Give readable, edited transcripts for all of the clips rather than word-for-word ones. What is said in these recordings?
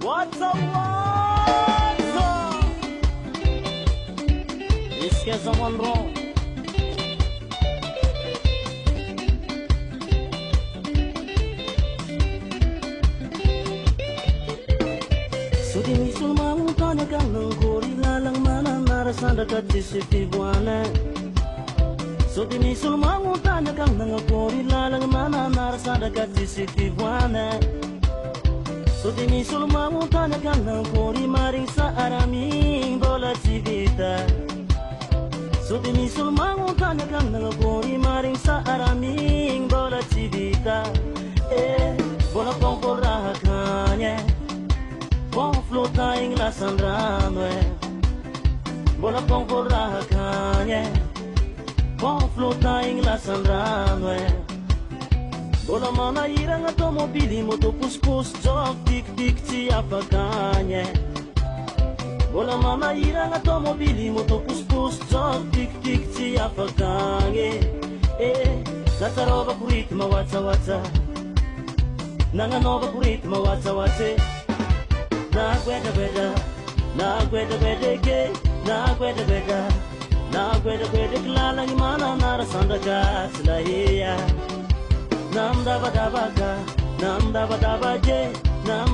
Watawaza Iskeza Monroe Sudi misulma utanya kang nangkori lalang mana narasanda katisi tibuana Sudi misulma utanya kang nangkori lalang mana narasanda katisi tibuana Sudi misulma utanya kang nangkori maring sa araming bola civita Sudi misulma utanya kang nangkori maring sa araming bola civita bola pongkorahakanya Bom flottar la sandrano Bola pongkorahakanya Bom flottar la sandrano Bola mana irang automobili moto pus-pus jog tik-tik siapakanya Bola mana irang automobili moto pus-pus jog tik-tik siapakanya Natarova ku ritmo waza-waza Nanganova ku ritmo waza-waza Na gweda ke na gweda klala ni mana narasanda ka slahiya nam daba je nam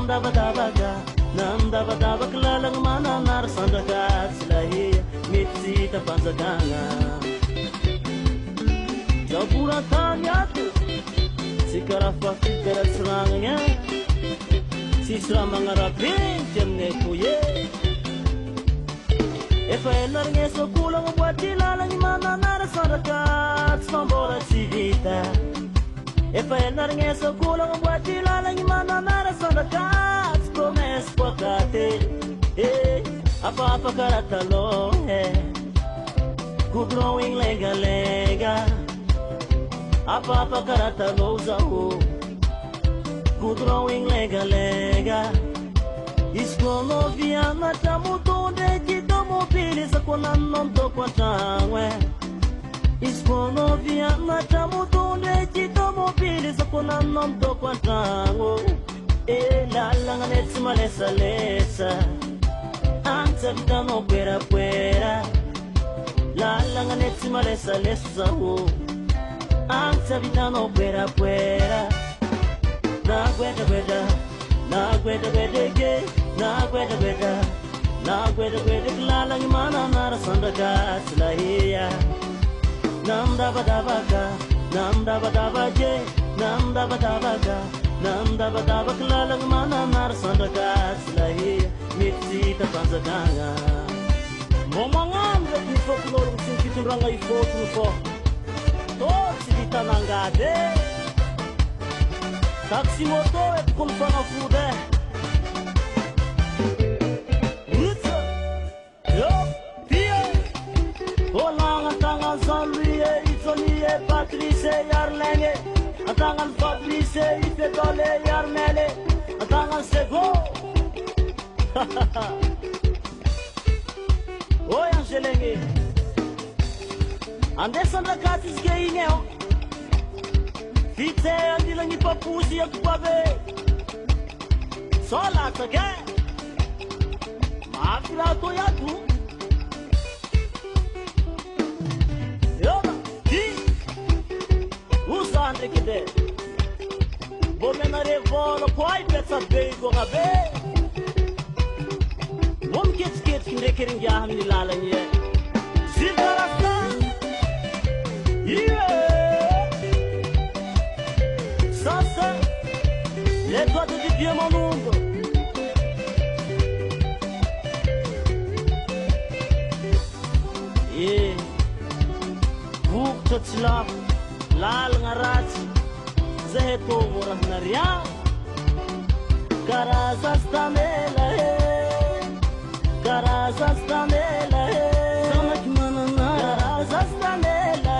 daba klala ni mana narasanda ka slahiya mitsi tapanzaganga jabura tanyatu sikarafa fikara serangnya Sisra mangarapin jamne kuye Efaelar ngeso kulang buat dilalang mana narasarakat Sambola civita Efaelar ngeso kulang buat dilalang mana narasarakat Promes pakate Apa-apa karatalo Good growing lega Apa-apa karatalo zahu Good growing lega Iskono via mata mutonde Chito mobili sa kunan nondo kwa tangwe Iskono via mata mutonde Chito mobili sa kunan nondo kwa tangwe Lalang anetsi malesa Anza vida no puera Lalang anetsi malesa Anza vida no puera Na gweda ge na gweda klala ni mana narasanda ka slahiya nam daba je nam daba klala ni mana narasanda ka slahiya mitsi tapanzaganga momangan ni folklore sinkitin rangai fo to sibita nangade Taxi moto et comme ça en foudé Yo, pie Holang atangan Saint-Louis Itzonie, Patrice, Yarlenge Atangan Fabrice, Ifedole, Yarmele Atangan Sego Oi, Angelenge Andesan rakatis geineo Vite andila ni papusi ya kubabe Sola tage Maafila to ya tu Yona Di Usa ande kide Bomena revolo Kwai pesa beigo gabe Mom kits kinde kering ya hamini lala nye Zilda rasta Yeah Le doigts de Dieu mon monde Buk totslap Lal ngarat Zeheto murah narya Karazas tamela Karazas tamela Samak manana Karazas tamela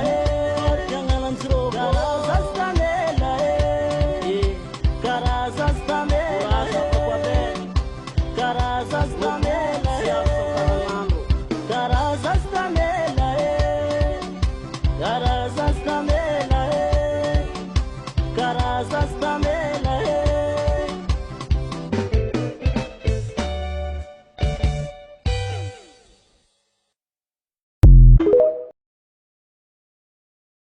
Jangan ansro Karazas tamela Karazas tamela Karazas tamela Karazas tamela Karazas tamela Karazas tamela